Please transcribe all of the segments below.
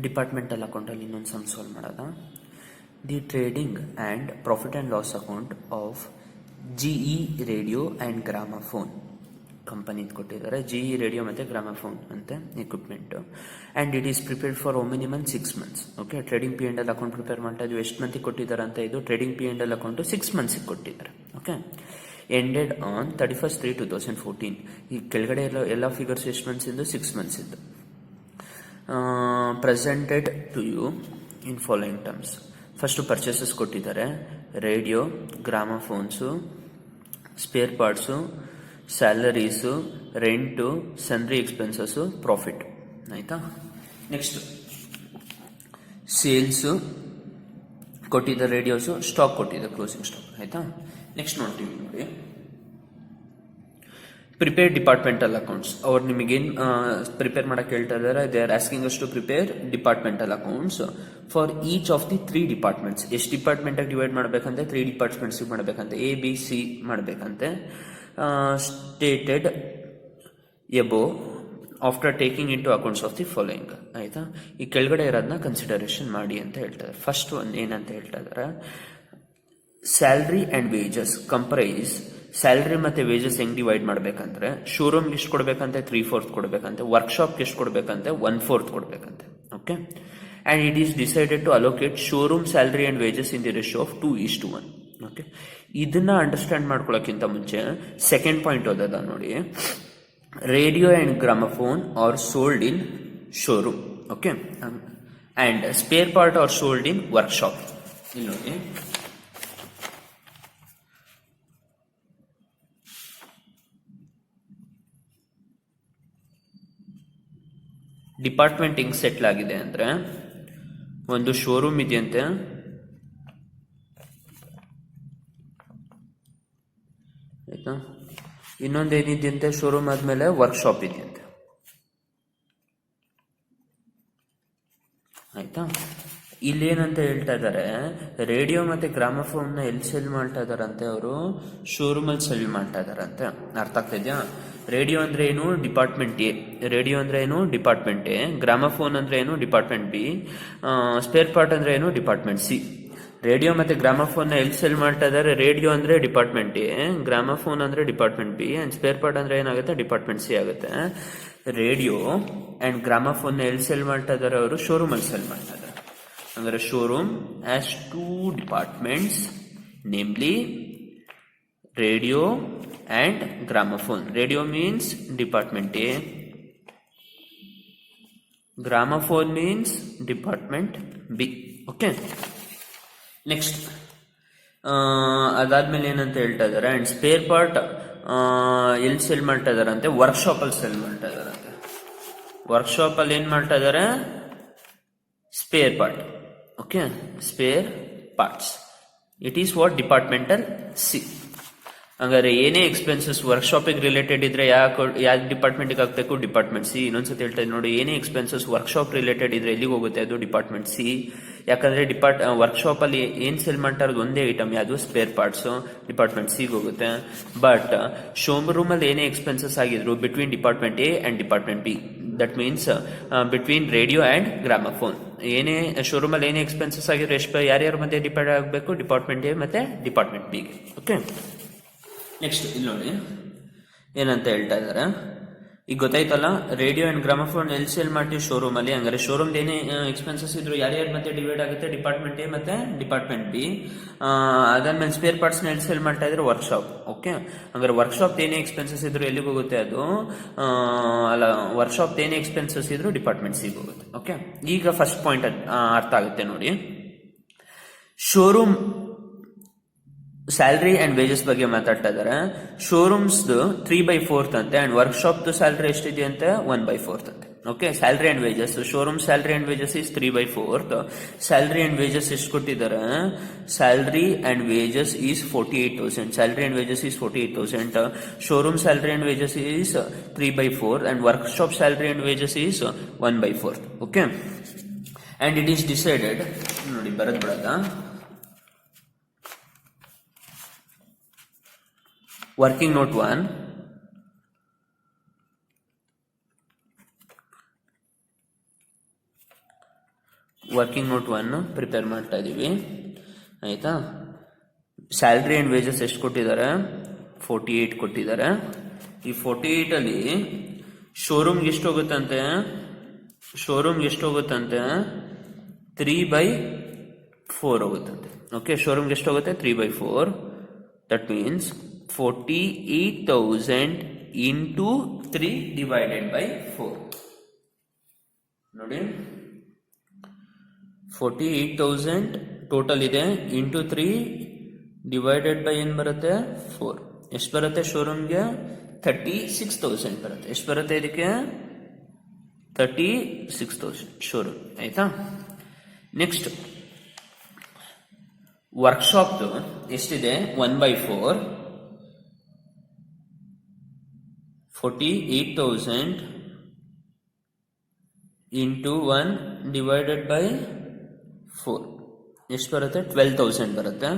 Departmental ಅಕೌಂಟಲ್ಲಿ ಇನ್ನೊಂದು some solve ಮಾಡೋದ. The trading and profit and loss account of GE radio and gramophone ಕಂಪನಿದು ಕೊಟ್ಟಿದ್ದಾರೆ. GE ರೇಡಿಯೋ ಮತ್ತು ಗ್ರಾಮಫೋನ್ ಅಂತ equipment. And it is prepared for minimum 6 months. Okay, trading P&L account prepare ಮಾಡ್ತಾ ಇದ್ವಿ. ಎಷ್ಟು ಮಂತಿಗೆ ಕೊಟ್ಟಿದ್ದಾರೆ ಅಂತ, ಇದು ಟ್ರೇಡಿಂಗ್ P&L ಅಕೌಂಟು 6 monthsಗೆ ಕೊಟ್ಟಿದ್ದಾರೆ. Okay, ended on 31/3/2014. ಈ ಕೆಳಗಡೆ ಎಲ್ಲ ಫಿಗರ್ಸ್ ಎಷ್ಟು ಮಂತ್ಸ್ ಇಂದು, 6 months ಇದ್ದು. Presented to you in following terms. First purchases ಕೊಟ್ಟಿದ್ದಾರೆ. Radio, gramophones, spare parts, salaries, rent, sundry expenses, profit. ಆಯಿತಾ. ನೆಕ್ಸ್ಟ್ ಸೇಲ್ಸು ಕೊಟ್ಟಿದ್ದ, ರೇಡಿಯೋಸು, ಸ್ಟಾಕ್ ಕೊಟ್ಟಿದ್ದ, ಕ್ಲೋಸಿಂಗ್ ಸ್ಟಾಕ್. ಆಯಿತಾ. ನೆಕ್ಸ್ಟ್ ನೋಡ್ತೀವಿ ನೋಡಿ, ಪ್ರಿಪೇರ್ ಡಿಪಾರ್ಟ್ಮೆಂಟಲ್ ಅಕೌಂಟ್ಸ್. ಅವ್ರು ನಿಮಗೇನು ಪ್ರಿಪೇರ್ ಮಾಡಕ್ಕೆ ಹೇಳ್ತಾ ಇದ್ದಾರೆ, they are asking us to prepare departmental accounts for each of the 3 departments. ಎಷ್ಟು ಡಿಪಾರ್ಟ್ಮೆಂಟಾಗಿ ಡಿವೈಡ್ ಮಾಡಬೇಕಂತೆ, 3 ಡಿಪಾರ್ಟ್ಮೆಂಟ್ಸಿಗೆ ಮಾಡಬೇಕಂತೆ, ABC ಮಾಡಬೇಕಂತೆ. Stated above after taking into accounts of the following. ಆಯಿತಾ. ಈ ಕೆಳಗಡೆ ಇರೋದನ್ನ ಕನ್ಸಿಡರೇಷನ್ ಮಾಡಿ ಅಂತ ಹೇಳ್ತಾರೆ. ಫಸ್ಟ್ ಒಂದು ಏನಂತ ಹೇಳ್ತಾ ಇದ್ದಾರೆ, salary and wages comprise. Salary ಮತ್ತು ವೇಜಸ್ ಹೆಂಗೆ ಡಿವೈಡ್ ಮಾಡಬೇಕಂದ್ರೆ, ಶೋರೂಮ್ಗೆ ಎಷ್ಟು ಕೊಡಬೇಕಂತೆ, 3/4 ಕೊಡಬೇಕಂತೆ. ವರ್ಕ್ಶಾಪ್ಗೆ ಎಷ್ಟು ಕೊಡಬೇಕಂತೆ, 1/4 ಕೊಡಬೇಕಂತೆ. Okay, and it is decided to allocate showroom salary and wages in the ratio of 2:1. Okay, ಇದನ್ನ ಅಂಡರ್ಸ್ಟ್ಯಾಂಡ್ ಮಾಡ್ಕೊಳ್ಳೋಕ್ಕಿಂತ ಮುಂಚೆ ಸೆಕೆಂಡ್ ಪಾಯಿಂಟ್ ಓದೋದ ನೋಡಿ. Radio and gramophone are sold in showroom. Okay, and spare part are sold in workshop. ಇಲ್ಲಿ ನೋಡಿ, department ಹೆಂಗ್ settle ಆಗಿದೆ ಅಂದ್ರೆ, ಒಂದು ಶೋರೂಮ್ ಇದೆಯಂತೆ, ಆಯ್ತಾ. ಇನ್ನೊಂದು ಏನಿದೆಯಂತೆ, ಶೋರೂಮ್ ಆದ್ಮೇಲೆ ವರ್ಕ್ಶಾಪ್ ಇದೆಯಂತೆ. ಆಯ್ತಾ. ಇಲ್ಲೇನಂತ ಹೇಳ್ತಾ ಇದ್ದಾರೆ, ರೇಡಿಯೋ ಮತ್ತೆ ಗ್ರಾಮಫೋನ್ನ ಎಲ್ಲಿ ಸೆಲ್ ಮಾಡ್ತಾ ಇದಾರಂತೆ, ಅವರು ಶೋರೂಮಲ್ಲಿ ಸೆಲ್ ಮಾಡ್ತಾ ಇದಾರಂತೆ. ಅರ್ಥ ಆಗ್ತಾ ಇದೆಯಾ. ರೇಡಿಯೋ ಅಂದ್ರೆ ಏನು, ಡಿಪಾರ್ಟ್ಮೆಂಟ್ ಎ. ರೇಡಿಯೋ ಅಂದ್ರೆ ಏನು, ಡಿಪಾರ್ಟ್ಮೆಂಟ್ ಎ. ಗ್ರಾಮಫೋನ್ ಅಂದ್ರೆ ಏನು, ಡಿಪಾರ್ಟ್ಮೆಂಟ್ ಬಿ. ಸ್ಪೇರ್ ಪಾರ್ಟ್ ಅಂದ್ರೆ ಏನು, ಡಿಪಾರ್ಟ್ಮೆಂಟ್ ಸಿ. ರೇಡಿಯೋ ಮತ್ತೆ ಗ್ರಾಮಫೋನ್ನ ಎಲ್ಲಿ ಸೆಲ್ ಮಾಡ್ತಾ ಇದ್ದಾರೆ, ರೇಡಿಯೋ ಅಂದ್ರೆ ಡಿಪಾರ್ಟ್ಮೆಂಟ್ ಎ, ಗ್ರಾಮಫೋನ್ ಅಂದ್ರೆ department B, and spare part ಅಂದ್ರೆ ಏನಾಗುತ್ತೆ, ಡಿಪಾರ್ಟ್ಮೆಂಟ್ ಸಿ ಆಗುತ್ತೆ. ರೇಡಿಯೋ ಅಂಡ್ ಗ್ರಾಮಫೋನ್ ಎಲ್ಲಿ ಸೆಲ್ ಮಾಡ್ತಾ ಇದ್ದಾರೆ, ಅವರು ಶೋರೂಮ್ ಅಲ್ಲಿ ಸೆಲ್ ಮಾಡ್ತಾ ಇದ್ದಾರೆ. ಅಂದ್ರೆ showroom has 2 departments, namely radio and gramophone. Radio means department A, gramophone means department B. Okay, next ಅದಾದ್ಮೇಲೆ ಏನಂತ ಹೇಳ್ತಾ ಇದ್ದಾರೆ, ಅಂಡ್ ಸ್ಪೇರ್ ಪಾರ್ಟ್ ಎಲ್ಲಿ ಸೆಲ್ ಮಾಡ್ತಾ ಇದಾರಂತೆ, ವರ್ಕ್ಶಾಪ್ ಅಲ್ಲಿ ಸೆಲ್ ಮಾಡ್ತಾ ಇದಾರಂತೆ. ವರ್ಕ್ಶಾಪ್ ಅಲ್ಲಿ ಏನ್ ಮಾಡ್ತಾ ಇದಾರೆ, spare part. Okay, spare parts. It is what, departmental C. ಹಂಗಾರೆ ಏನೇ ಎಕ್ಸ್ಪೆನ್ಸಸ್ ವರ್ಕ್ಶಾಪಿಗೆ ರಿಲೇಟೆಡ್ ಇದ್ರೆ ಯಾವ ಡಿಪಾರ್ಟ್ಮೆಂಟ್ಗೆ ಹಾಕ್ಬೇಕು, ಡಿಪಾರ್ಟ್ಮೆಂಟ್ ಸಿ. ಇನ್ನೊಂದ್ಸತಿ ಹೇಳ್ತಾ ಇದ್ದೀನಿ ನೋಡಿ, ಏನೇ ಎಕ್ಸ್ಪೆನ್ಸಸ್ ವರ್ಕ್ಶಾಪ್ ರಿಲೇಟೆಡ್ ಇದ್ರೆ ಎಲ್ಲಿಗೆ ಹೋಗುತ್ತೆ, ಅದು ಡಿಪಾರ್ಟ್ಮೆಂಟ್ ಸಿ. ಯಾಕಂದ್ರೆ ವರ್ಕ್ಶಾಪ್ ಅಲ್ಲಿ ಏನ್ ಸೆಲ್ ಮಾಡ್ತಾ ಇರೋದು ಒಂದೇ ಐಟಮ್, ಯಾವುದು, ಸ್ಪೇರ್ ಪಾರ್ಟ್ಸ್, ಡಿಪಾರ್ಟ್ಮೆಂಟ್ ಸಿಗೆ ಹೋಗುತ್ತೆ. ಬಟ್ ಶೋರೂಮ್ ಅಲ್ಲಿ ಏನೇ ಎಕ್ಸ್ಪೆನ್ಸಸ್ ಆಗಿದ್ರು between department A and department B, that means between radio and gramophone, ಏನೇ ಶೋರೂಮ್ ಅಲ್ಲಿ ಏನೇ ಎಕ್ಸ್ಪೆನ್ಸಸ್ ಆಗಿದ್ರು ಎಷ್ಟು ಯಾರ್ಯಾರ ಮಧ್ಯೆ ಡಿಪೆಂಡ್ ಆಗಬೇಕು, ಡಿಪಾರ್ಟ್ಮೆಂಟ್ ಎ ಮತ್ತೆ ಡಿಪಾರ್ಟ್ಮೆಂಟ್ ಬಿಗೆ. ಓಕೆ, ನೆಕ್ಸ್ಟ್ ಇಲ್ಲಿ ನೋಡಿ ಏನಂತ ಹೇಳ್ತಾ ಇದ್ದಾರೆ. ಈಗ ಗೊತ್ತಾಯ್ತಲ್ಲ, ರೇಡಿಯೋ ಅಂಡ್ ಗ್ರಾಮಫೋನ್ ಎಲ್ಲಿ ಸೆಲ್ ಮಾಡ್ತೀವಿ, ಶೋರೂಮ್ ಅಲ್ಲಿ. ಹಂಗಾರೆ ಶೋರೂಮ್ ಏನೇ ಎಕ್ಸ್ಪೆನ್ಸಸ್ ಇದ್ರು ಯಾರ್ಯಾರ ಮತ್ತೆ ಡಿವೈಡ್ ಆಗುತ್ತೆ, ಡಿಪಾರ್ಟ್ಮೆಂಟ್ ಎ ಮತ್ತೆ ಡಿಪಾರ್ಟ್ಮೆಂಟ್ ಬಿ. ಅದಾದ್ಮೇಲೆ ಸ್ಪೇರ್ ಪಾರ್ಟ್ಸ್ ಎಲ್ಲಿ ಸೆಲ್ ಮಾಡ್ತಾ ಇದ್ರೆ, ವರ್ಕ್ಶಾಪ್. ಓಕೆ, ಹಂಗಾರೆ ವರ್ಕ್ಶಾಪ್ ಏನೇ ಎಕ್ಸ್ಪೆನ್ಸಸ್ ಇದ್ರು ಎಲ್ಲಿಗೆ ಹೋಗುತ್ತೆ, ಅದು ಅಲ್ಲ, ವರ್ಕ್ಶಾಪ್ ಏನೇ ಎಕ್ಸ್ಪೆನ್ಸಸ್ ಇದ್ರು ಡಿಪಾರ್ಟ್ಮೆಂಟ್ ಸಿಗೆ ಹೋಗುತ್ತೆ. ಓಕೆ, ಈಗ ಫಸ್ಟ್ ಪಾಯಿಂಟ್ ಅರ್ಥ ಆಗುತ್ತೆ ನೋಡಿ. ಶೋರೂಮ್ ಸ್ಯಾಲ್ರಿ ಅಂಡ್ ವೇಜಸ್ ಬಗ್ಗೆ ಮಾತಾಡ್ತಾ ಇದ್ದಾರೆ. ಶೋರೂಮ್ಸ್ 3/4 ಅಂತೆ, ಅಂಡ್ ವರ್ಕ್ಶಾಪ್ ಸ್ಯಾಲ್ರಿ ಎಷ್ಟಿದೆ ಅಂತೆ, 1/4 ಅಂತೆ. Okay, salary and wages, showroom salary and wages is 3/4. Salary and wages ಎಷ್ಟು ಕೊಟ್ಟಿದ್ದಾರೆ, salary and wages is 48,000. Salary and wages is 48,000. Showroom salary and wages is 3/4 and workshop salary and wages is 1/4. Okay, and it is decided ನೋಡಿ, ಬರದ್ ಬಿಡದ. Working note 1. Working note 1 prepare ಮಾಡ್ತಾ ಇದೀವಿ ಆಯ್ತಾ. Salary and wages ಎಷ್ಟು ಕೊಟ್ಟಿದ್ದಾರೆ, 48 ಕೊಟ್ಟಿದ್ದಾರೆ. ಈ 48 ಅಲ್ಲಿ ಶೋರೂಮ್ಗೆ ಎಷ್ಟು ಹೋಗುತ್ತಂತೆ, 3/4 ಹೋಗುತ್ತಂತೆ. ಓಕೆ, ಶೋರೂಮ್ಗೆ ಎಷ್ಟು ಹೋಗುತ್ತೆ, 3/4. That means 48,000 into 3 divided by 4. ನೋಡಿ 48,000 ಟೋಟಲ್ ಇದೆ, ಇಂಟು 3 ಡಿವೈಡೆಡ್ ಬೈ ಏನು ಬರುತ್ತೆ, 4. ಎಷ್ಟು ಬರುತ್ತೆ ಶೋರೂಮ್ಗೆ, 36,000 ಬರುತ್ತೆ. ಎಷ್ಟು ಬರುತ್ತೆ ಇದಕ್ಕೆ, 36,000 ಶೋರೂಮ್ ಆಯ್ತಾ. ನೆಕ್ಸ್ಟ್ ವರ್ಕ್ಶಾಪ್ದು ಎಷ್ಟಿದೆ, 1/4. 48,000 into 1 divided by 4 ಎಷ್ಟು ಬರುತ್ತೆ, 12,000 ಬರುತ್ತೆ.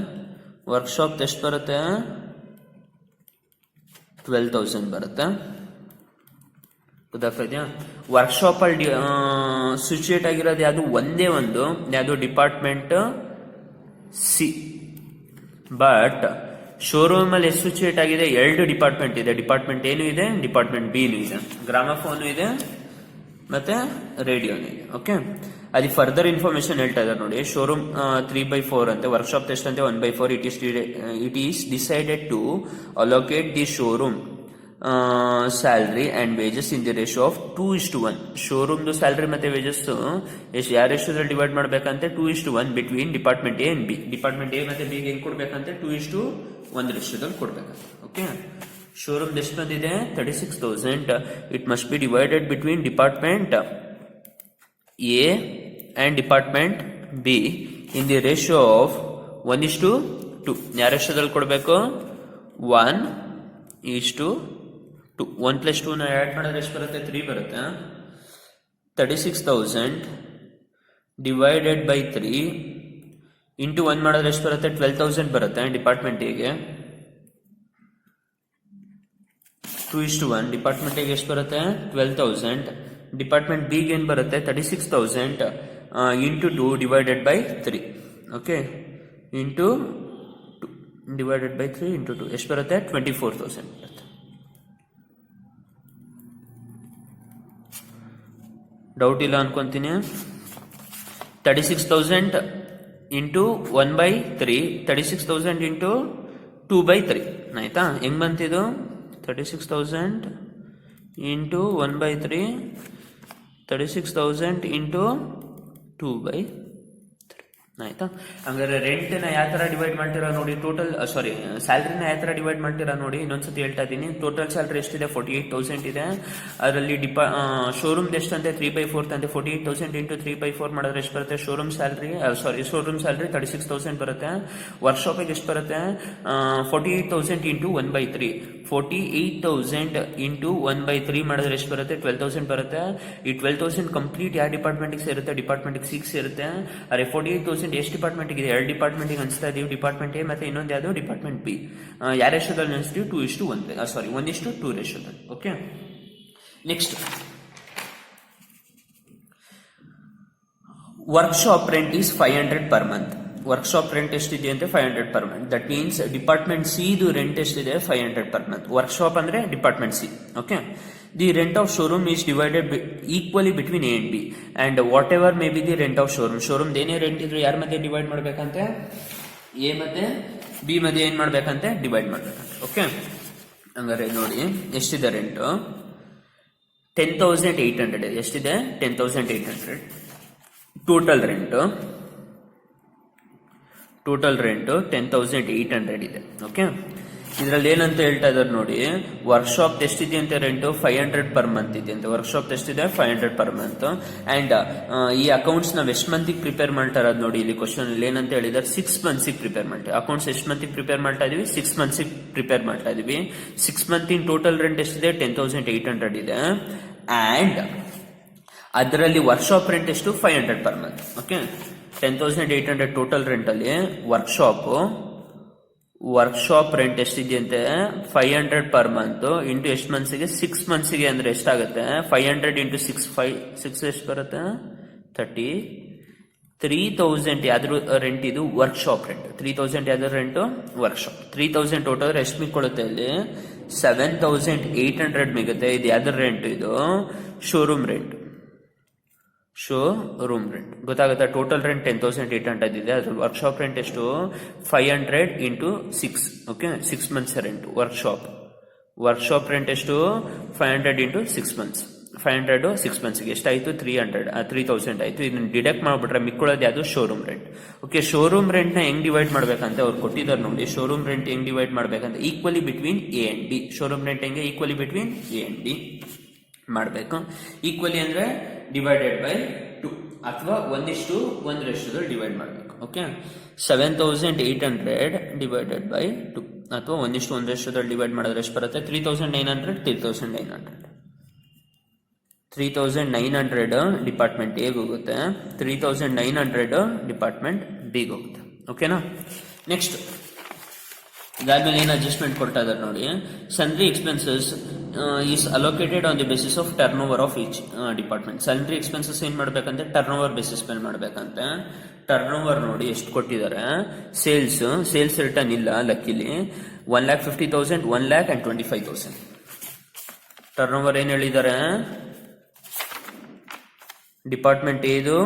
ವರ್ಕ್ಶಾಪ್ ಎಷ್ಟು ಬರುತ್ತೆ, 12,000 ಬರುತ್ತೆ. ಗೊತ್ತಾಗ್ತಿದ್ಯಾ. ವರ್ಕ್ಶಾಪ್ ಅಲ್ಲಿ ಸಿಚುಯೇಟ್ ಆಗಿರೋದು ಯಾವುದು, ಒಂದೇ ಒಂದು ಯಾವುದು, ಡಿಪಾರ್ಟ್ಮೆಂಟ್ ಸಿ. ಬಟ್ ಶೋರೂಮ್ ಅಲ್ಲಿ ಎಷ್ಟು ಸಿಚುಯೇಟ್ ಆಗಿದೆ, 2 ಡಿಪಾರ್ಟ್ಮೆಂಟ್ ಇದೆ. ಡಿಪಾರ್ಟ್ಮೆಂಟ್ ಏನು ಇದೆ, ಡಿಪಾರ್ಟ್ಮೆಂಟ್ ಬಿ ಇದೆ, ಗ್ರಾಮಫೋನು ಇದೆ ಮತ್ತೆ ರೇಡಿಯೋನು ಇದೆ. ಓಕೆ, ಅದು ಫರ್ದರ್ ಇನ್ಫಾರ್ಮೇಶನ್ ಹೇಳ್ತಾ ಇದ್ದಾರೆ ನೋಡಿ. ಶೋರೂಮ್ 3/4 ಅಂತೆ, ವರ್ಕ್ಶಾಪ್ ಎಷ್ಟಂತೆ 1/4. It is decided to allocate the showroom salary and wages in the ratio of 2:1. ಶೋರೂಮ್ದು ಸ್ಯಾಲ್ರಿ ಮತ್ತೆ ವೇಜಸ್ ಯಾವ ರೇಷಿಯೋದಲ್ಲಿ ಡಿವೈಡ್ ಮಾಡ್ಬೇಕಂತೆ, 2:1 between department A and B. Department A ಮತ್ತೆ ಬಿ ಹೆಂಗ್ ಕೊಡ್ಬೇಕಂತೆ, 2:1 ರೇಷಿಯೋದಲ್ಲಿ ಕೊಡ್ಬೇಕಂತೆ. ಓಕೆ, ಶೋರೂಮ್ ಎಷ್ಟು ಬಂದಿದೆ, 36,000. It must be divided between department A and department B in the ratio of 1:2. ಯಾವ ರೇಷಿಯೋದಲ್ಲಿ ಕೊಡಬೇಕು, 1:2. 1 + 2 ಆ್ಯಡ್ ಮಾಡಿದ್ರೆ ಎಷ್ಟು ಬರುತ್ತೆ, 3 ಬರುತ್ತೆ. 36,000 ಡಿವೈಡೆಡ್ ಬೈ 3 ಇಂಟು 1 ಮಾಡಿದ್ರೆ ಎಷ್ಟು ಬರುತ್ತೆ, 12,000 ಬರುತ್ತೆ. ಡಿಪಾರ್ಟ್ಮೆಂಟ್ ಎಗೆ 2:1. ಡಿಪಾರ್ಟ್ಮೆಂಟ್ ಎಗೆ ಎಷ್ಟು ಬರುತ್ತೆ, 12,000. ಡಿಪಾರ್ಟ್ಮೆಂಟ್ ಬಿಗೆ ಏನು ಬರುತ್ತೆ, 36,000 into 2 divided by 3. Okay, into 2 divided by 3 into 2 ಎಷ್ಟು ಬರುತ್ತೆ, 24,000 ಬರುತ್ತೆ. ಡೌಟ್ ಇಲ್ಲ ಅನ್ಕೊಂತೀನಿ. 36,000 ಇಂಟು 1/3, 36,000 ಇಂಟು 2/3 ಆಯ್ತಾ. ಹೆಂಗ್ ಬಂತಿದು, 36,000 ಇಂಟು 1/3, 36,000 ಇಂಟು 2/3 ಆಯ್ತಾ. ಹಂಗಾದ್ರೆ ರೆಂಟ್ನ ಯಾವ ತರ ಡಿವೈಡ್ ಮಾಡ್ತೀರಾ ನೋಡಿ, ಟೋಟಲ್ ಸ್ಯಾಲ್ರಿನ ಯಾವ ತರ ಡಿವೈಡ್ ಮಾಡ್ತೀರಾ ನೋಡಿ. ಇನ್ನೊಂದ್ಸತಿ ಹೇಳ್ತಾ ಇದ್ದೀನಿ. ಟೋಟಲ್ ಸ್ಯಾಲ್ರಿ ಎಷ್ಟಿದೆ, 48,000 ಇದೆ. ಅದರಲ್ಲಿ ಶೋರೂಮ್ ಎಷ್ಟಂತೆ, 3/4 ಅಂತೆ. 48,000 ಇಂಟು 3/4 ಮಾಡಿದ್ರೆ ಎಷ್ಟು ಬರುತ್ತೆ, ಶೋರೂಮ್ ಸ್ಯಾಲ್ರಿ 36,000 ಬರುತ್ತೆ. ವರ್ಕ್ಶಾಪಿಗೆ ಎಷ್ಟು ಬರುತ್ತೆ, 48,000 ಇಂಟು 1/3. 48,000 ಇಂಟು 1/3 ಮಾಡಿದ್ರೆ ಎಷ್ಟು ಬರುತ್ತೆ, 12,000 ಬರುತ್ತೆ. ಈ 12,000 ಕಂಪ್ಲೀಟ್ ಯಾವ ಡಿಪಾರ್ಟ್ಮೆಂಟ್ಗೆ ಸೇರುತ್ತೆ, ಡಿಪಾರ್ಟ್ಮೆಂಟ್ಗೆ 6 ಸೇರುತ್ತೆ. ಅರೆ 48,000 ಎಷ್ಟು ಡಿಪಾರ್ಟ್ಮೆಂಟ್ ಇದೆ, 2 ಡಿಪಾರ್ಟ್ಮೆಂಟ್ಗೆ ಅನಿಸ್ತಾ ಇದೀವಿ. ಡಿಪಾರ್ಟ್ಮೆಂಟ್ ಎ ಮತ್ತೆ ಇನ್ನೊಂದು ಯಾವುದು, ಡಿಪಾರ್ಟ್ಮೆಂಟ್ ಬಿ. ಯಾವ ರೇಷಿಯೋದಲ್ಲಿ ಅನಿಸ್ತೀವಿ, 1:2 ರೇಷಿಯೋದಲ್ಲಿ. Okay, next workshop rent is 500 per month. Workshop rent ಎಷ್ಟಿದೆ ಅಂತ, 500 per month. That means department C ಇದು ರೆಂಟ್ ಎಷ್ಟಿದೆ, 500 ಪರ್ ಮಂತ್. ವರ್ಕ್ಶಾಪ್ ಅಂದ್ರೆ department C. Okay, the rent of showroom is divided equally between A and B and whatever may be the rent of showroom. Showroom ಏನೇ rent ಇದ್ರು ಯಾರ ಮಧ್ಯೆ divide ಮಾಡ್ಬೇಕಂತೆ, A ಮತ್ತೆ B ಮಧ್ಯೆ ಏನ್ ಮಾಡ್ಬೇಕಂತೆ, divide ಮಾಡ್ಬೇಕಂತೆ. Okay, ಹಂಗಾರೆ ನೋಡಿ ಎಷ್ಟಿದೆ ರೆಂಟ್, 10,800 ಇದೆ. ಎಷ್ಟಿದೆ, 10,800. ಟೋಟಲ್ ರೆಂಟ್ 10,800 ಇದೆ. ಓಕೆ, ಇದರಲ್ಲಿ ಏನಂತ ಹೇಳ್ತಾ ಇದಾರೆ ನೋಡಿ, ವರ್ಕ್ಶಾಪ್ ಎಷ್ಟಿದೆ ಅಂತ ರೆಂಟ್ 500 ಪರ್ ಮಂತ್ ಇದೆ ಅಂತ. ವರ್ಕ್ಶಾಪ್ ಎಷ್ಟಿದೆ, 500 ಪರ್ ಮಂತ್. ಅಂಡ್ ಈ ಅಕೌಂಟ್ಸ್ ನಾವು ಎಷ್ಟು ಮಂತಿಗೆ ಪ್ರಿಪೇರ್ ಮಾಡ್ತಾ ಇರೋದು ನೋಡಿ, ಇಲ್ಲಿ ಕ್ವಶನ್ ಅಲ್ಲಿ ಏನಂತ ಹೇಳಿದಾರೆ, 6 ಮಂತ್ಸಿಗೆ ಪ್ರಿಪೇರ್ ಮಾಡ್ತೀವಿ. ಅಕೌಂಟ್ಸ್ ಎಷ್ಟು ಮಂತಿಗೆ ಪ್ರಿಪೇರ್ ಮಾಡ್ತಾ ಇದೀವಿ, 6 ಮಂತ್ಸಿಗೆ ಪ್ರಿಪೇರ್ ಮಾಡ್ತಾ ಇದೀವಿ. 6 ಮಂತ್ ಇನ್ ಟೋಟಲ್ ರೆಂಟ್ ಎಷ್ಟಿದೆ, 10,800 ಇದೆ. ಅಂಡ್ ಅದರಲ್ಲಿ ವರ್ಕ್ಶಾಪ್ ರೆಂಟ್ ಎಷ್ಟು, 500 per month. Okay, 10,800 total rent ಅಲ್ಲಿ ವರ್ಕ್ಶಾಪ್ ರೆಂಟ್ ಎಷ್ಟಿದೆಯಂತೆ, 500 ಪರ್ ಮಂತ್ ಇಂಟು ಎಷ್ಟು ಮಂತ್ಸಿಗೆ, 6 ಮಂತ್ಸಿಗೆ ಅಂದ್ರೆ ಎಷ್ಟಾಗುತ್ತೆ, 500 ಇಂಟು 6 ಎಷ್ಟು ಬರುತ್ತೆ, 30. 3000 ಯಾವ್ದು ರೆಂಟ್, ಇದು ವರ್ಕ್ಶಾಪ್ ರೆಂಟ್. 3000 ಯಾವ್ದು ರೆಂಟ್, ವರ್ಕ್ಶಾಪ್. 3000 ಟೋಟಲ್ ಎಷ್ಟು ಮಿಕ್ಕೊಳುತ್ತೆ ಇಲ್ಲಿ, 7800 ಮಿಗುತ್ತೆ. ಇದು ಯಾವ್ದು ರೆಂಟ್, ಇದು ಶೋರೂಮ್ ರೆಂಟ್. ಶೋರೂಮ್ ರೆಂಟ್ ಗೊತ್ತಾಗುತ್ತೆ. ಟೋಟಲ್ ರೆಂಟ್ 10,800 ಇದೆ. ಅದ್ರ ವರ್ಕ್ಶಾಪ್ ರೆಂಟ್ ಎಷ್ಟು, 500 into 6. Okay, 6 months rent workshop rent ಎಷ್ಟು, 500 ಇಂಟು 6 ಮಂತ್ಸ್. 500 6 ಮಂತ್ಸ್ಗೆ ಎಷ್ಟಾಯ್ತು, 3000 ಆಯ್ತು. ಇದನ್ನ ಡಿಡಕ್ಟ್ ಮಾಡ್ಬಿಟ್ರೆ ಮಿಕ್ಕೊಳ್ಳೋದು ಯಾವುದು, showroom rent. Okay, showroom rent ನ ಹೆಂಗ್ ಡಿವೈಡ್ ಮಾಡ್ಬೇಕಂತ ಅವ್ರು ಕೊಟ್ಟಿದ್ದಾರೆ ನೋಡಿ. ಶೋರೂಮ್ ರೆಂಟ್ ಹೆಂಗ್ ಡಿವೈಡ್ ಮಾಡ್ಬೇಕಂತ, equally between A and B. Showroom rent ಹೆಂಗೆ, equally between A and B ಮಾಡಬೇಕು. ಈಕ್ವಲಿ ಅಂದ್ರೆ ಡಿವೈಡೆಡ್ ಬೈ 2 ಅಥವಾ 1:1 ಡಿವೈಡ್ ಮಾಡಬೇಕು. ಓಕೆ, 7800 ಡಿವೈಡೆಡ್ ಬೈ 2 ಅಥವಾ 1:1 ಡಿವೈಡ್ ಮಾಡಿದ್ರೆ ಎಷ್ಟು ಬರುತ್ತೆ, 3900 ಡಿಪಾರ್ಟ್ಮೆಂಟ್ ಎ ಹೋಗುತ್ತೆ, 3900 ಡಿಪಾರ್ಟ್ಮೆಂಟ್ ಬಿ ಹೋಗುತ್ತೆ. ಓಕೆನಾ. ನೆಕ್ಸ್ಟ್ ಇದಾದ್ಮೇಲೆ ಏನು ಅಡ್ಜಸ್ಟ್ಮೆಂಟ್ ಕೊಡ್ತಾ ಇದ್ದಾರೆ ನೋಡಿ. Sundry expenses is allocated on the basis of turn over of each department. Sundry expenses ಏನ್ ಮಾಡ್ಬೇಕಂತೆ, ಟರ್ನ್ ಓವರ್ ಬೇಸಿಸ್ ಮೇಲೆ ಮಾಡ್ಬೇಕಂತೆ. ಟರ್ನ್ ಓವರ್ ನೋಡಿ ಎಷ್ಟು ಕೊಟ್ಟಿದ್ದಾರೆ. ಸೇಲ್ಸ್ ರಿಟರ್ನ್ ಇಲ್ಲ ಲಕ್ಕಿಲಿ. 1,50,000, 1,25,000. ಟರ್ನ್ ಓವರ್ ಏನ್ ಹೇಳಿದ್ದಾರೆ, ಡಿಪಾರ್ಟ್ಮೆಂಟ್ ಎದು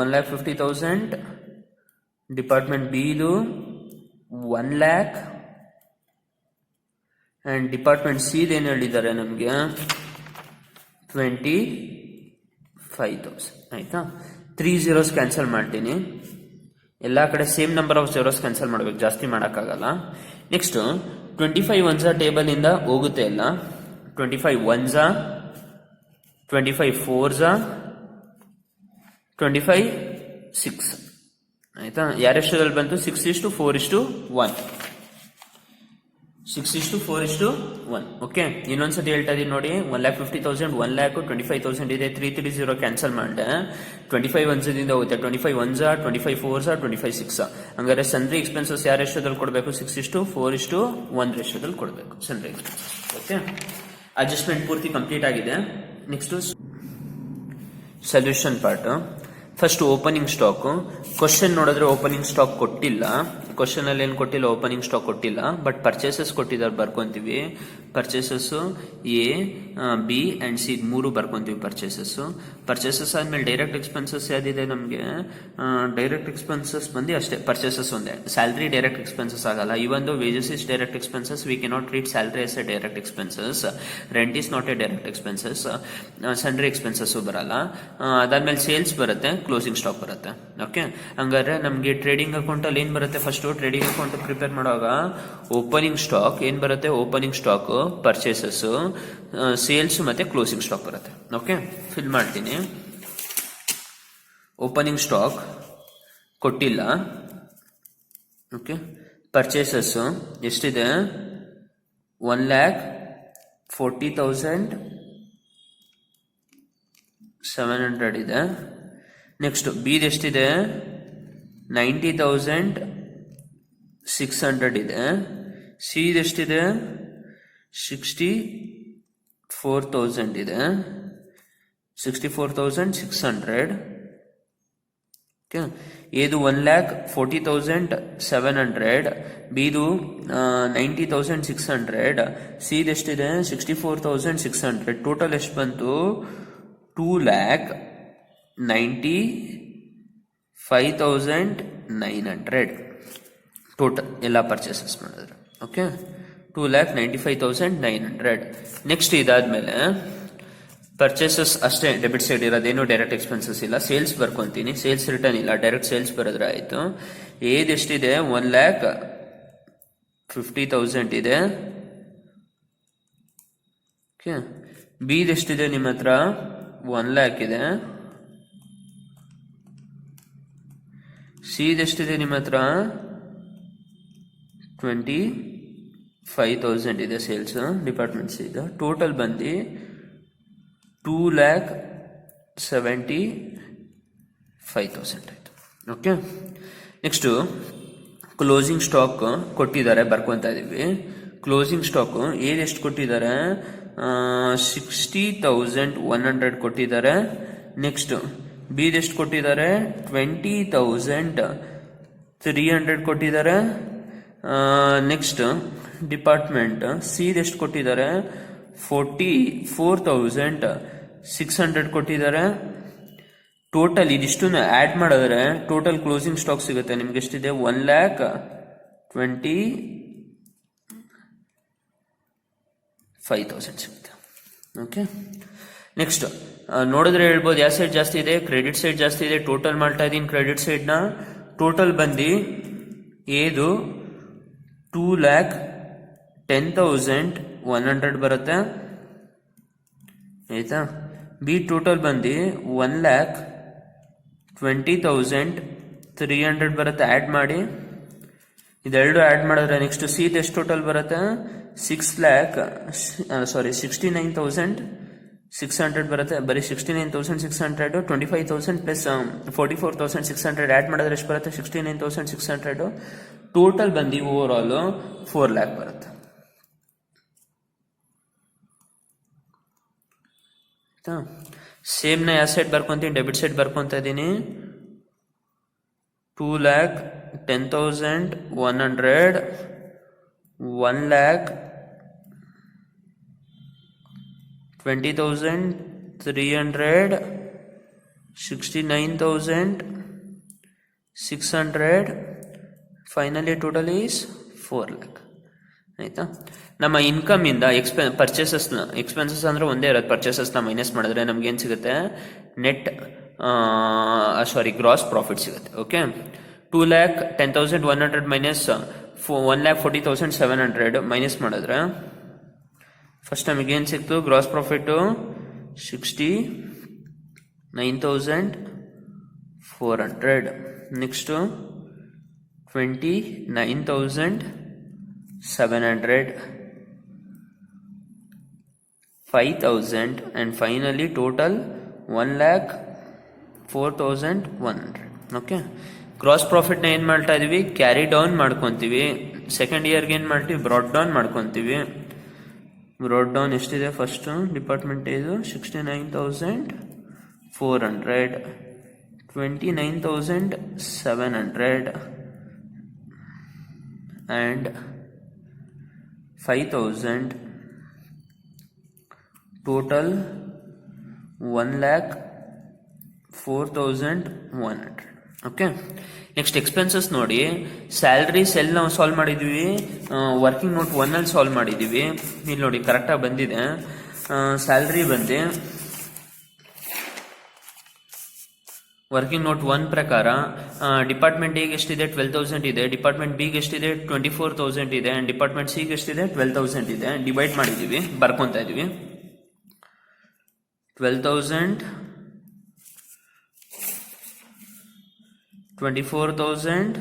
1,50,000, ಡಿಪಾರ್ಟ್ಮೆಂಟ್ ಬಿ ಇದು 1 lakh, ಅಂಡ್ ಡಿಪಾರ್ಟ್ಮೆಂಟ್ ಸಿ ಏನು ಹೇಳಿದ್ದಾರೆ ನಮಗೆ 25,000. ಆಯ್ತಾ, 3 zeros ಕ್ಯಾನ್ಸಲ್ ಮಾಡ್ತೀನಿ. ಎಲ್ಲ ಕಡೆ same number of zeros cancel ಮಾಡ್ಬೇಕು, ಜಾಸ್ತಿ ಮಾಡೋಕ್ಕಾಗಲ್ಲ. ನೆಕ್ಸ್ಟ್ 25 ones ಟೇಬಲ್ ಇಂದ ಹೋಗುತ್ತೆ ಎಲ್ಲ. 25 ones, 25 fours, 25 6. ಆಯ್ತಾ, ಯಾರೆಷ್ಟರಲ್ಲಿ ಬಂತು, 6:4:1. 6:4:1. ಓಕೆ, ಇನ್ನೊಂದ್ಸತಿ ಹೇಳ್ತಾ ಇದೀನಿ ನೋಡಿ. 1,50,000, 1 lakh, 25,000 ಇದೆ. 330 ಕ್ಯಾನ್ಸಲ್ ಮಾಡಿದೆ. 25 ones ಇಂದ ಹೋಗುತ್ತೆ. 25 ones, 25 fours, 25 6. ಹಂಗಾರೆ ಸನ್ರಿ ಎಕ್ಸ್ಪೆನ್ಸಸ್ ಯಾವ ರೇಷಿಯೋದಲ್ಲಿ ಕೊಡಬೇಕು, 6:4:1 ರೇಷಿಯೋದಲ್ಲಿ ಕೊಡಬೇಕು ಸನ್ರಿ ಎಕ್ಸ್ಪೆನ್ಸಸ್. ಓಕೆ, ಅಡ್ಜಸ್ಟ್ಮೆಂಟ್ ಪೂರ್ತಿ ಕಂಪ್ಲೀಟ್ ಆಗಿದೆ. Next solution part. First opening stock. Question ನೋಡಿದ್ರೆ ಓಪನಿಂಗ್ ಸ್ಟಾಕ್ ಕೊಟ್ಟಿಲ್ಲ. ಕ್ವಶನ್ ಅಲ್ಲಿ ಏನು ಕೊಟ್ಟಿಲ್ಲ, ಓಪನಿಂಗ್ ಸ್ಟಾಕ್ ಕೊಟ್ಟಿಲ್ಲ. ಬಟ್ ಪರ್ಚೇಸಸ್ ಕೊಟ್ಟಿದ್ದಾರೆ, ಬರ್ಕೊಂತೀವಿ. Purchases A, B and C 3 ಬರ್ಕೊಂತೀವಿ. ಪರ್ಚೇಸಸ್ ಆದ್ಮೇಲೆ ಡೈರೆಕ್ಟ್ ಎಕ್ಸ್ಪೆನ್ಸಸ್ ಯಾವ್ದಿದೆ ನಮಗೆ, ಡೈರೆಕ್ಟ್ ಎಕ್ಸ್ಪೆನ್ಸಸ್ ಬಂದು ಅಷ್ಟೇ, ಪರ್ಚೇಸಸ್ ಒಂದೇ. ಸ್ಯಾಲರಿ ಡೈರೆಕ್ಟ್ ಎಕ್ಸ್ಪೆನ್ಸಸ್ ಆಗಲ್ಲ. Even wages is direct expenses, we cannot treat salary as a direct expenses. Rent is not a direct expenses. Sundry expenses ಬರಲ್ಲ. ಅದಾದ್ಮೇಲೆ ಸೇಲ್ಸ್ ಬರುತ್ತೆ, ಕ್ಲೋಸಿಂಗ್ ಸ್ಟಾಕ್ ಬರುತ್ತೆ. ಓಕೆ, ಹಂಗಾದ್ರೆ ನಮಗೆ ಟ್ರೇಡಿಂಗ್ ಅಕೌಂಟ್ ಅಲ್ಲಿ ಏನ್ ಬರುತ್ತೆ, ಫಸ್ಟ್ ಟ್ರೇಡಿಂಗ್ ಅಕೌಂಟ್ ಪ್ರಿಪೇರ್ ಮಾಡುವಾಗ ಓಪನಿಂಗ್ ಸ್ಟಾಕ್ ಏನ್ ಬರುತ್ತೆ, ಓಪನಿಂಗ್ ಸ್ಟಾಕ್, ಪರ್ಚೇಸಸ್, ಸೇಲ್ಸ್ ಮತ್ತೆ ಕ್ಲೋಸಿಂಗ್ ಸ್ಟಾಕ್ ಬರುತ್ತೆ. ಓಕೆ, ಫಿಲ್ ಮಾಡ್ತೀನಿ. ಓಪನಿಂಗ್ ಸ್ಟಾಕ್ ಕೊಟ್ಟಿಲ್ಲ. ಓಕೆ, ಪರ್ಚೇಸಸ್ ಎಷ್ಟಿದೆ, 1,40,700 ಇದೆ. ನೆಕ್ಸ್ಟ್ ಬಿ ಎಷ್ಟಿದೆ, 90,600 ಇದೆ. ಸಿ ಎಷ್ಟಿದೆ, 64,000 ಇದೆ. 64,600. ಓಕೆ, ಇದು 1,40,700, ಬಿದು 90,600, ಸಿ ಎಷ್ಟಿದೆ, 64,600. ಟೋಟಲ್ ಎಷ್ಟು ಬಂತು, 2,95,900 ಟೋಟಲ್ ಎಲ್ಲ ಪರ್ಚೇಸಸ್ ಮಾಡಿದ್ರೆ. ಓಕೆ, 2,95,900. ನೆಕ್ಸ್ಟ್ ಇದಾದ್ಮೇಲೆ ಪರ್ಚೇಸಸ್ ಅಷ್ಟೇ ಡೆಬಿಟ್ ಸೈಡ್ ಇರೋದೇನು ಡೈರೆಕ್ಟ್ ಎಕ್ಸ್ಪೆನ್ಸಸ್ ಇಲ್ಲ. ಸೇಲ್ಸ್ ಬರ್ಕೊಂತೀನಿ, ಸೇಲ್ಸ್ ರಿಟರ್ನ್ ಇಲ್ಲ, ಡೈರೆಕ್ಟ್ ಸೇಲ್ಸ್ ಬರೋದ್ರೆ ಆಯ್ತು. ಏದ್ ಎಷ್ಟಿದೆ, 1,50,000 ಇದೆ. ಓಕೆ, ಬಿ ಎಷ್ಟಿದೆ ನಿಮ್ಮ ಹತ್ರ, 1 lakh ಇದೆ. ಸಿ ಎಷ್ಟಿದೆ ನಿಮ್ಮ ಹತ್ರ, 25,000 ಇದೆ ಸೇಲ್ಸ್ ಡಿಪಾರ್ಟ್ಮೆಂಟ್ಸ್. ಈಗ ಟೋಟಲ್ ಬಂದು 2,75,000 ಆಯ್ತು. ಓಕೆ, ನೆಕ್ಸ್ಟ್ ಕ್ಲೋಸಿಂಗ್ ಸ್ಟಾಕ್ ಕೊಟ್ಟಿದ್ದಾರೆ, ಬರ್ಕೊಂತ ಇದೀವಿ. ಕ್ಲೋಸಿಂಗ್ ಸ್ಟಾಕ್ ಏನ್ ಎಷ್ಟು ಕೊಟ್ಟಿದ್ದಾರೆ, 60,100 ಕೊಟ್ಟಿದ್ದಾರೆ. ನೆಕ್ಸ್ಟ್ ಬಿ ಎಷ್ಟು ಕೊಟ್ಟಿದ್ದಾರೆ 20,300 ಕೊಟ್ಟಿದ್ದಾರೆ. ನೆಕ್ಸ್ಟ್ ಡಿಪಾರ್ಟ್ಮೆಂಟ್ ಸಿ ಎಷ್ಟು ಕೊಟ್ಟಿದ್ದಾರೆ 44,600 ಕೊಟ್ಟಿದ್ದಾರೆ. ಟೋಟಲ್ ಇದಿಷ್ಟು ಆಡ್ ಮಾಡಿದ್ರೆ ಟೋಟಲ್ ಕ್ಲೋಸಿಂಗ್ ಸ್ಟಾಕ್ ಸಿಗುತ್ತೆ ನಿಮ್ಗೆ ಎಷ್ಟಿದೆ 1,25,000 ಸಿಗುತ್ತೆ. ಓಕೆ, ನೆಕ್ಸ್ಟ್ ನೋಡಿದ್ರೆ ಹೇಳ್ಬೋದು ಯಾವ ಸೈಡ್ ಜಾಸ್ತಿ ಇದೆ, ಕ್ರೆಡಿಟ್ ಸೈಡ್ ಜಾಸ್ತಿ ಇದೆ. ಟೋಟಲ್ ಮಾಡ್ತಾ ಇದ್ದೀನಿ ಕ್ರೆಡಿಟ್ ಸೈಡ್ನ. ಟೋಟಲ್ ಬಂದು ಏದು 2,10,100 ಬರುತ್ತೆ ಆಯ್ತಾ. ಬಿ ಟೋಟಲ್ ಬಂದು 1,20,300 ಬರುತ್ತೆ. ಆ್ಯಡ್ ಮಾಡಿ, ಇದೆರಡು ಆ್ಯಡ್ ಮಾಡಿದ್ರೆ ನೆಕ್ಸ್ಟ್ ಸಿ ಎಷ್ಟು ಟೋಟಲ್ ಬರುತ್ತೆ 69,600 ಬರುತ್ತೆ. ಬರೀ 69,600 25,000 ಪ್ಲಸ್ 44,600 ಆ್ಯಡ್ ಮಾಡಿದ್ರೆ ಎಷ್ಟು ಬರುತ್ತೆ 69,600. ಟೋಟಲ್ ಬಂದು ಓವರ್ ಆಲ್ 4 lakh ಬರುತ್ತೆ. ಸೇಮ್ ನ ಯಾವ ಸೈಡ್ ಬರ್ಕೊಂತೀನಿ, ಡೆಬಿಟ್ ಸೈಡ್ ಬರ್ಕೊಂತ ಇದ್ದೀನಿ. 2,10,100 1,20,300 69,600 ಫೈನಲಿ ಟೋಟಲ್ ಈಸ್ 4 lakh ಆಯ್ತಾ. ನಮ್ಮ ಇನ್ಕಮ್ ಇಂದ ಎಕ್ಸ್ಪೆನ್ಸಸ್ ಅಂದ್ರೆ ಒಂದೇ ಇರೋದು, ಪರ್ಚೇಸಸ್ನ ಮೈನಸ್ ಮಾಡಿದ್ರೆ ನಮ್ಗೆ ಏನು ಸಿಗುತ್ತೆ ನೆಟ್ ಗ್ರಾಸ್ ಪ್ರಾಫಿಟ್ ಸಿಗುತ್ತೆ. ಓಕೆ, 2,10,100 ಮೈನಸ್ 1,40,700 ಮೈನಸ್ ಮಾಡಿದ್ರೆ ಫಸ್ಟ್ ನಮಗೆ ಏನು ಸಿಕ್ತು gross profit 69,400. Next 29,700 5,000 and finally total 1,04,100. Okay, gross ಪ್ರಾಫಿಟ್ನ ಏನು ಮಾಡ್ತಾ ಇದೀವಿ ಕ್ಯಾರಿ ಡೌನ್ ಮಾಡ್ಕೊತೀವಿ. ಸೆಕೆಂಡ್ ಇಯರ್ಗೆ ಏನು ಮಾಡ್ತೀವಿ ಬ್ರಾಡ್ ಡೌನ್ ಮಾಡ್ಕೊತೀವಿ. ಬ್ರಾಡ್ ಡೌನ್ ಎಷ್ಟಿದೆ ಫಸ್ಟು ಡಿಪಾರ್ಟ್ಮೆಂಟ್ ಇದು 69,400 29,700 and 5,000 total 1,04,100. Okay, next expenses ನೋಡಿ. ಸ್ಯಾಲ್ರಿ ಸೆಲ್ ನಾವು ಸಾಲ್ವ್ ಮಾಡಿದ್ವಿ, ವರ್ಕಿಂಗ್ ನೋಟ್ 1 ಅಲ್ಲಿ ಸಾಲ್ವ್ ಮಾಡಿದ್ದೀವಿ. ಇಲ್ಲಿ ನೋಡಿ ಕರೆಕ್ಟಾಗಿ ಬಂದಿದೆ. ಸ್ಯಾಲ್ರಿ ಬಂದು ವರ್ಕಿಂಗ್ ನೋಟ್ 1 ಪ್ರಕಾರ ಡಿಪಾರ್ಟ್ಮೆಂಟ್ ಎಗೆ ಎಷ್ಟಿದೆ 12,000 ಇದೆ, ಡಿಪಾರ್ಟ್ಮೆಂಟ್ ಬಿಗೆ ಎಷ್ಟಿದೆ 24,000 ಇದೆ, ಅಂಡ್ ಡಿಪಾರ್ಟ್ಮೆಂಟ್ ಸಿಗೆ ಎಷ್ಟಿದೆ 12,000 ಇದೆ. ಡಿವೈಡ್ ಮಾಡಿದ್ದೀವಿ, ಬರ್ಕೊತಾ ಇದೀವಿ. 12,000 24,000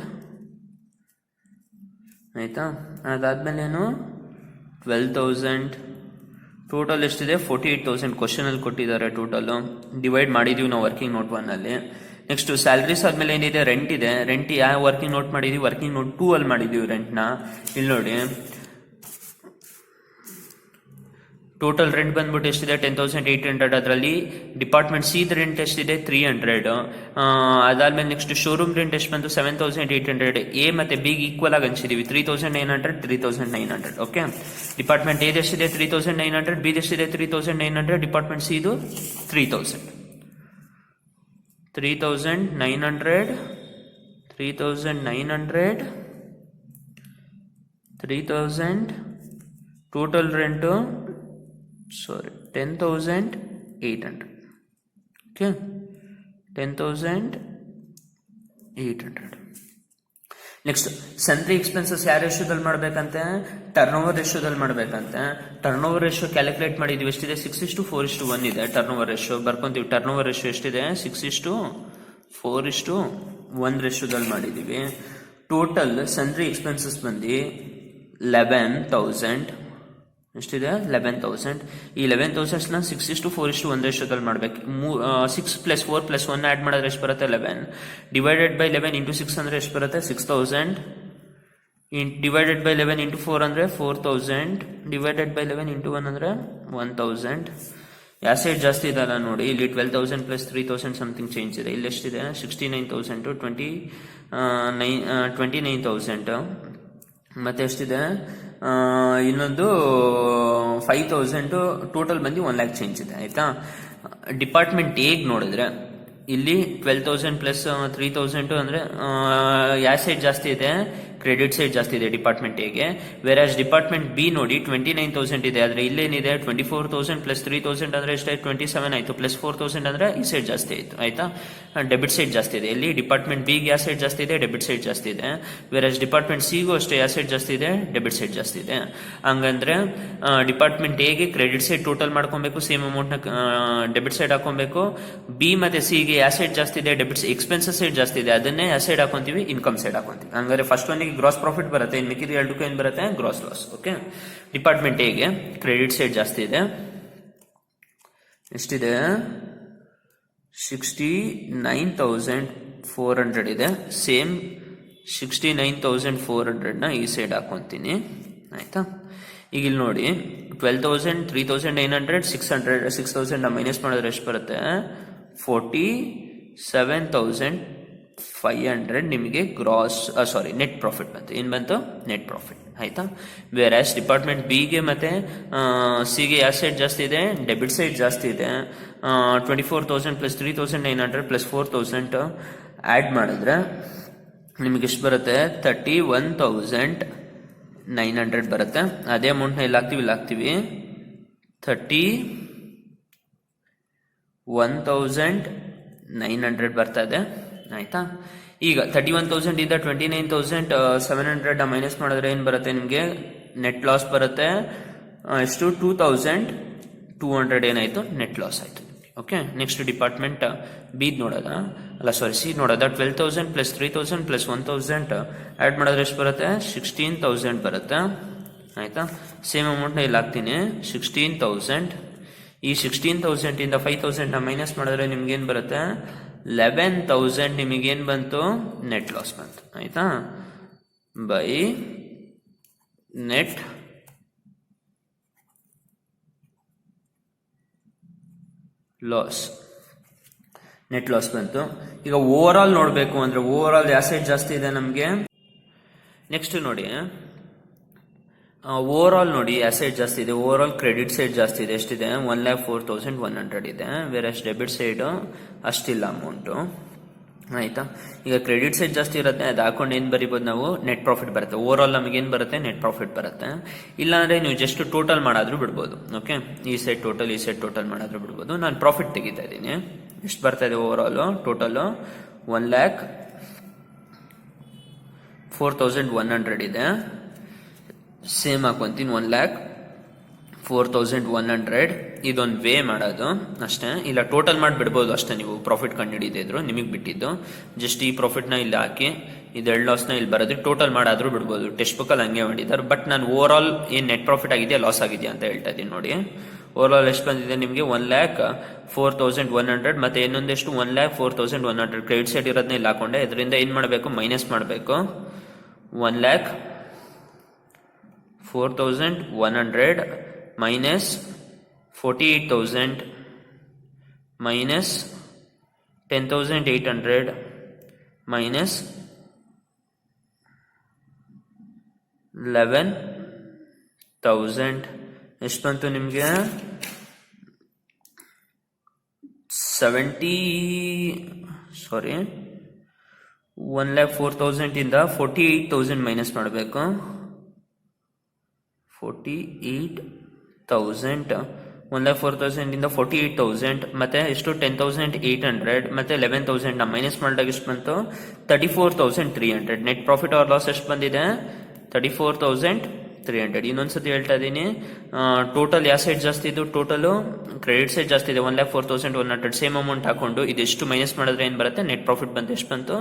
ಆಯ್ತಾ. ಅದಾದ್ಮೇಲೆ ಏನು 12,000 ಟೋಟಲ್ ಎಷ್ಟಿದೆ 48,000 ಕ್ವಶನ್ ಅಲ್ಲಿ ಕೊಟ್ಟಿದ್ದಾರೆ. ಟೋಟಲ್ ಡಿವೈಡ್ ಮಾಡಿದೀವಿ ನಾವು ವರ್ಕಿಂಗ್ ನೋಟ್ 1 ಅಲ್ಲಿ. ನೆಕ್ಸ್ಟ್ ಸ್ಯಾಲ್ರೀಸ್ ಆದ್ಮೇಲೆ ಏನಿದೆ ರೆಂಟ್ ಇದೆ. ರೆಂಟ್ ಯಾವ ವರ್ಕಿಂಗ್ ನೋಟ್ ಮಾಡಿದೀವಿ ವರ್ಕಿಂಗ್ ನೋಟ್ 2 ಅಲ್ಲಿ ಮಾಡಿದೀವಿ ರೆಂಟ್ನ. ಇಲ್ಲಿ ನೋಡಿ ಟೋಟಲ್ ರೆಂಟ್ ಬಂದ್ಬಿಟ್ಟು ಎಷ್ಟಿದೆ 10,800. ಅದರಲ್ಲಿ ಡಿಪಾರ್ಟ್ಮೆಂಟ್ ಸಿ ರೆಂಟ್ ಎಷ್ಟಿದೆ 300. ಅದಾದ್ಮೇಲೆ ನೆಕ್ಸ್ಟ್ ಶೋರೂಮ್ ರೆಂಟ್ ಎಷ್ಟು ಬಂತು 7,800. ಎ ಮತ್ತೆ ಬಿಗೆ ಈಕ್ವಲ್ ಆಗಿ ಹಂಚಿದೀವಿ 3,900 3,900. ಓಕೆ, ಡಿಪಾರ್ಟ್ಮೆಂಟ್ ಎ ಎಷ್ಟಿದೆ 3,900, ಬಿ ಎಷ್ಟಿದೆ 3,900, ಡಿಪಾರ್ಟ್ಮೆಂಟ್ ಸಿ ಇದು 3,000 3,900 3,000 total rent 10,800. Okay, 10,800. Next sundry expenses ಯಾವ ರೇಷಿಯೋದಲ್ಲಿ ಮಾಡ್ಬೇಕಂತೆ ಟರ್ನ್ ಓವರ್ ರೇಷಿಯೋದಲ್ಲಿ ಮಾಡ್ಬೇಕಂತೆ. ಟರ್ನ್ ಓವರ್ ರೇಷಿಯೋ ಕ್ಯಾಲ್ಕುಲೇಟ್ ಮಾಡಿದ್ವಿ ಎಷ್ಟಿದೆ 6:4:1 ಇದೆ ಟರ್ನ್ ಓವರ್ ರೇಷಿಯೋ. ಬರ್ಕೊಂತೀವಿ ಟರ್ನ್ ಓವರ್ ರೇಷಿಯೋ ಎಷ್ಟಿದೆ 6:4:1 ರೇಷಿಯೋದಲ್ಲಿ ಮಾಡಿದೀವಿ. ಟೋಟಲ್ ಸನ್ರಿ ಎಕ್ಸ್ಪೆನ್ಸಸ್ ಬಂದು 11,000 ಎಷ್ಟಿದೆ 11,000. ಈ 11,000 6:4:1 ರೇಷಿಯೋದಲ್ಲಿ ಮಾಡ್ಬೇಕು. 6 + 4 + 1 ಆಡ್ ಮಾಡಿದ್ರೆ ಎಷ್ಟು ಬರುತ್ತೆ 11. ಡಿವೈಡೆಡ್ ಬೈ 11 × 6 ಅಂದ್ರೆ ಎಷ್ಟು ಬರುತ್ತೆ 6,000. ಡಿವೈಡೆಡ್ ಬೈ 11 × 4 ಅಂದ್ರೆ 4,000. ಡಿವೈಡೆಡ್ ಬೈ 11 × 1 ಅಂದ್ರೆ 1,000. ಯಾವ ಸೈಡ್ ಜಾಸ್ತಿ ಇದಲ್ಲ ನೋಡಿ, ಇಲ್ಲಿ 12,000 ಪ್ಲಸ್ 3,000 ಸಮಥಿಂಗ್ ಚೇಂಜ್ ಇದೆ. ಇಲ್ಲಿ ಎಷ್ಟಿದೆ 69,000 29,000 ಮತ್ತೆ ಎಷ್ಟಿದೆ ಇನ್ನೊಂದು 5,000 ಟೋಟಲ್ ಬಂದು 1,00,000 ಚೇಂಜ್ ಇದೆ ಆಯ್ತಾ. ಡಿಪಾರ್ಟ್ಮೆಂಟ್ ಎಗ್ ನೋಡಿದ್ರೆ ಇಲ್ಲಿ 12,000 ಪ್ಲಸ್ 3,000 ಅಂದ್ರೆ ಯಾವ ಸೈಡ್ ಜಾಸ್ತಿ ಇದೆ, ಕ್ರೆಡಿಟ್ ಸೈಡ್ ಜಾಸ್ತಿ ಇದೆ ಡಿಪಾರ್ಟ್ಮೆಂಟ್ ಎಗೆ. ವೇರಾಸ್ ಡಿಪಾರ್ಟ್ಮೆಂಟ್ ಬಿ ನೋಡಿ 29,000 ಇದೆ, ಆದ್ರೆ ಇಲ್ಲೇನಿದೆ 24,000 ಪ್ಲಸ್ 3,000 ಅಂದ್ರೆ ಎಷ್ಟಾಯ್ತು 27 ಆಯ್ತು, ಪ್ಲಸ್ 4,000 ಅಂದ್ರೆ ಈ ಸೈಡ್ ಜಾಸ್ತಿ ಆಯ್ತು ಆಯ್ತಾ. ಡೆಬಿಟ್ ಸೈಡ್ ಜಾಸ್ತಿ ಇದೆ. ಇಲ್ಲಿ ಡಿಪಾರ್ಟ್ಮೆಂಟ್ ಬಿಗೆ ಯಾವ ಸೈಡ್ ಜಾಸ್ತಿ ಇದೆ, ಡೆಬಿಟ್ ಸೈಡ್ ಜಾಸ್ತಿ ಇದೆ. ವೇರಾಸ್ ಡಿಪಾರ್ಟ್ಮೆಂಟ್ ಸಿಗೂ ಅಷ್ಟೇ ಯಾವ ಸೈಡ್ ಜಾಸ್ತಿ ಇದೆ, ಡೆಬಿಟ್ ಸೈಡ್ ಜಾಸ್ತಿ ಇದೆ. ಹಂಗಂದ್ರೆ ಡಿಪಾರ್ಟ್ಮೆಂಟ್ ಎಗೆ ಕ್ರೆಡಿಟ್ ಸೈಡ್ ಟೋಟಲ್ ಮಾಡ್ಕೊಬೇಕು, ಸೇಮ್ ಅಮೌಂಟ್ ನ ಡೆಬಿಟ್ ಸೈಡ್ ಹಾಕೊಬೇಕು. ಬಿ ಮತ್ತೆ ಸಿಗೆ ಯಾವ ಸೈಡ್ ಜಾಸ್ತಿ ಇದೆ, ಡೆಬಿಟ್ ಎಕ್ಸ್ಪೆನ್ಸಸ್ ಸೈಡ್ ಜಾಸ್ತಿ ಇದೆ, ಅದನ್ನೇ ಯಾವ ಸೈಡ್ ಹಾಕೊಂತೀವಿ, ಇನ್ಕಮ್ ಸೈಡ್ ಹಾಕೊಂತೀವಿ. ಹಂಗಾದ್ರೆ ಫಸ್ಟ್ ಒನ್ಗೆ ಗ್ರಾಸ್ ಪ್ರಾಫಿಟ್ ಬರುತ್ತೆ, ಇನ್ನು ಮಿಕ್ಕಿದ ಎರಡಕ್ಕೂ ಏನ್ ಬರುತ್ತೆ, ಗ್ರಾಸ್ ಲಾಸ್. ಓಕೆ, ಡಿಪಾರ್ಟ್ಮೆಂಟ್ ಎಗೆ ಕ್ರೆಡಿಟ್ ಸೈಡ್ ಜಾಸ್ತಿ ಇದೆ, ಎಷ್ಟಿದೆ 69,400 ಇದೆ. ಸೇಮ್ 69,400 ನ ಈ ಸೈಡ್ ಹಾಕೊಂತೀನಿ ಆಯ್ತಾ. ಈಗ ಇಲ್ಲಿ ನೋಡಿ 12,000 3,900 6,000 ಮೈನಸ್ ಮಾಡಿದ್ರೆ ಎಷ್ಟು ಬರುತ್ತೆ, 47,500 ನಿಮಗೆ ಗ್ರಾಸ್ ನೆಟ್ ಪ್ರಾಫಿಟ್ ಬಂತು. ಏನ್ ಬಂತು, ನೆಟ್ ಪ್ರಾಫಿಟ್ ಆಯ್ತಾ. ವೇರಾಸ್ ಡಿಪಾರ್ಟ್ಮೆಂಟ್ ಬಿಗೆ ಮತ್ತೆ ಸಿಗೆ ಯಾವ ಸೈಡ್ ಜಾಸ್ತಿ ಇದೆ, ಡೆಬಿಟ್ ಸೈಡ್ ಜಾಸ್ತಿ ಇದೆ. 24,000 ಪ್ಲಸ್ 3,900 ಪ್ಲಸ್ 4,000 ಆಡ್ ಮಾಡಿದ್ರೆ ನಿಮಗೆ ಎಷ್ಟು ಬರುತ್ತೆ, 31,900 ಬರುತ್ತೆ. ಅದೇ ಅಮೌಂಟ್ನ ಇಲ್ಲಿ ಹಾಕ್ತಿವಿ 31,900 ಬರ್ತಾ ಇದೆ ಆಯ್ತಾ. ಈಗ 31,000 ಇಂದ 29,700 ಮೈನಸ್ ಮಾಡಿದ್ರೆ ಏನ್ ಬರುತ್ತೆ, ನಿಮಗೆ ನೆಟ್ ಲಾಸ್ ಬರುತ್ತೆ ಎಷ್ಟು, 2,200 ಏನಾಯ್ತು, ನೆಟ್ ಲಾಸ್ ಆಯ್ತು. ಓಕೆ, ನೆಕ್ಸ್ಟ್ ಡಿಪಾರ್ಟ್ಮೆಂಟ್ ಬಿ ನೋಡೋದ, ಸಿ ನೋಡೋದ. 12,000 ಪ್ಲಸ್ 3,000 ಪ್ಲಸ್ 1,000 ಆಡ್ ಮಾಡಿದ್ರೆ ಎಷ್ಟು ಬರುತ್ತೆ, 16,000 ಬರುತ್ತೆ ಆಯ್ತಾ. ಸೇಮ್ ಅಮೌಂಟ್ನ ಇಲ್ಲಿ ಹಾಕ್ತೀನಿ 16,000. ಈ 16,000 ಇಂದ 5,000 ಮೈನಸ್ ಮಾಡಿದ್ರೆ ನಿಮ್ಗೇನ್ ಬರುತ್ತೆ, 11,000 ನಿಮಗೇನ್ ಬಂತು, ನೆಟ್ ಲಾಸ್ ಬಂತು ಆಯ್ತಾ. By net loss, net loss ಬಂತು. ಈಗ ಓವರ್ ಆಲ್ ನೋಡ್ಬೇಕು ಅಂದ್ರೆ ಓವರ್ ಆಲ್ ಯಾವ ಸೈಡ್ ಜಾಸ್ತಿ ಇದೆ ನಮ್ಗೆ. ನೆಕ್ಸ್ಟ್ ನೋಡಿ ಓವರ್ ಆಲ್ ನೋಡಿ ಯಾವ ಸೈಡ್ ಜಾಸ್ತಿ ಇದೆ, ಓವರ್ ಆಲ್ ಕ್ರೆಡಿಟ್ ಸೈಡ್ ಜಾಸ್ತಿ ಇದೆ. ಎಷ್ಟಿದೆ, 1,04,100 ಇದೆ. ವೇರಸ್ ಡೆಬಿಟ್ ಸೈಡ್ ಅಷ್ಟಿಲ್ಲ ಅಮೌಂಟು ಆಯ್ತಾ. ಈಗ ಕ್ರೆಡಿಟ್ ಸೈಡ್ ಜಾಸ್ತಿ ಇರುತ್ತೆ, ಅದು ಹಾಕೊಂಡು ಏನ್ ಬರೀಬಹುದು ನಾವು, ನೆಟ್ ಪ್ರಾಫಿಟ್ ಬರುತ್ತೆ. ಓವರ್ ಆಲ್ ನಮಗೆ ಏನ್ ಬರುತ್ತೆ, ನೆಟ್ ಪ್ರಾಫಿಟ್ ಬರುತ್ತೆ. ಇಲ್ಲಾಂದ್ರೆ ನೀವು ಜಸ್ಟ್ ಟೋಟಲ್ ಮಾಡಾದ್ರೂ ಬಿಡ್ಬೋದು. ಓಕೆ, ಈ ಸೈಡ್ ಟೋಟಲ್ ಮಾಡಾದ್ರೂ ಬಿಡ್ಬೋದು. ನಾನು ಪ್ರಾಫಿಟ್ ತೆಗಿತಾ ಇದ್ದೀನಿ. ಎಷ್ಟು ಬರ್ತಾ ಇದೆ ಓವರ್ ಆಲ್ ಟೋಟಲ್, 1,04,100 ಇದೆ. ಸೇಮ್ ಹಾಕೊಂತೀನಿ 1,04,100. ಇದೊಂದು ವೇ ಮಾಡೋದು ಅಷ್ಟೇ, ಇಲ್ಲ ಟೋಟಲ್ ಮಾಡಿ ಬಿಡ್ಬೋದು ಅಷ್ಟೇ. ನೀವು ಪ್ರಾಫಿಟ್ ಕಂಡುಹಿಡಿದಿದ್ರು ನಿಮಗೆ ಬಿಟ್ಟಿದ್ದು. ಜಸ್ಟ್ ಈ ಪ್ರಾಫಿಟ್ ನ ಇಲ್ಲಿ ಹಾಕಿ ಇದೆರಡು ಲಾಸ್ ನ ಇಲ್ಲಿ ಬರೋದು, ಟೋಟಲ್ ಮಾಡಾದ್ರೂ ಬಿಡ್ಬೋದು. ಟೆಕ್ಸ್ಟ್ ಬುಕ್ ಅಲ್ಲಿ ಹಂಗೆ ಮಾಡಿದ್ದಾರೆ. ಬಟ್ ನಾನು ಓವರ್ ಆಲ್ ಏನ್ ನೆಟ್ ಪ್ರಾಫಿಟ್ ಆಗಿದೆಯಾ ಲಾಸ್ ಆಗಿದೆಯಾ ಅಂತ ಹೇಳ್ತಾ ಇದ್ದೀನಿ ನೋಡಿ. ಓವರ್ ಆಲ್ ಎಷ್ಟು ಬಂದಿದೆ ನಿಮಗೆ, 1,04,100 ಮತ್ತೆ ಇನ್ನೊಂದೆಷ್ಟು 1,04,100 ಕ್ರೆಡಿಟ್ ಸೈಡ್ ಇರೋದನ್ನ ಇಲ್ಲಿ ಹಾಕೊಂಡೆ. ಇದರಿಂದ ಏನ್ ಮಾಡಬೇಕು, ಮೈನಸ್ ಮಾಡಬೇಕು. 1,04,100 ಮೈನಸ್ 48,000 ಮೈನಸ್ 10,800 ಮೈನಸ್ 11,000 ಎಷ್ಟು ಬಂತು ನಿಮಗೆ, 1,04,000 ಇಂದ 48,000 ಮೈನಸ್ ಮಾಡಬೇಕು. 48,000 1,04,000 ಇಂದ 48,000 ಮತ್ತೆ ಎಷ್ಟು 10,800 ಮತ್ತೆ 11,000 ಮೈನಸ್ ಮಾಡಿದಾಗ ಎಷ್ಟು ಬಂತು, 34,300. ನೆಟ್ ಪ್ರಾಫಿಟ್ ಆರ್ ಲಾಸ್ ಎಷ್ಟು ಬಂದಿದೆ, 34,300. ಇನ್ನೊಂದ್ಸತಿ ಹೇಳ್ತಾ ಇದ್ದೀನಿ, ಟೋಟಲ್ ಯಾವ ಸೈಡ್ ಜಾಸ್ತಿ ಇದು, ಟೋಟಲ್ ಕ್ರೆಡಿಟ್ ಸೈಡ್ ಜಾಸ್ತಿ ಇದೆ. 1,04,100 ಸೇಮ್ ಅಮೌಂಟ್ ಹಾಕೊಂಡು ಇದೆಷ್ಟು ಮೈನಸ್ ಮಾಡಿದ್ರೆ ಏನ್ ಬರುತ್ತೆ, ನೆಟ್ ಪ್ರಾಫಿಟ್ ಬಂತು. ಎಷ್ಟು ಬಂತು,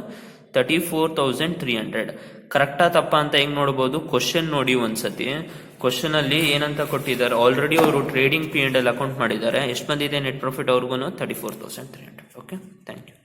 34,300. ಕರೆಕ್ಟಾ ತಪ್ಪಾ ಅಂತ ಹೆಂಗ್ ನೋಡಬಹುದು, ಕ್ವಶನ್ ನೋಡಿ ಒಂದ್ಸತಿ. ಕ್ವಶನ್ ಅಲ್ಲಿ ಏನಂತ ಕೊಟ್ಟಿದ್ದಾರೆ, ಆಲ್ರೆಡಿ ಅವರು ಟ್ರೇಡಿಂಗ್ P&L ಅಕೌಂಟ್ ಮಾಡಿದ್ದಾರೆ. ಎಷ್ಟು ಬಂದಿದೆ ನೆಟ್ ಪ್ರಾಫಿಟ್ ಅವ್ರಿಗೂ, 34,300. Okay, thank you.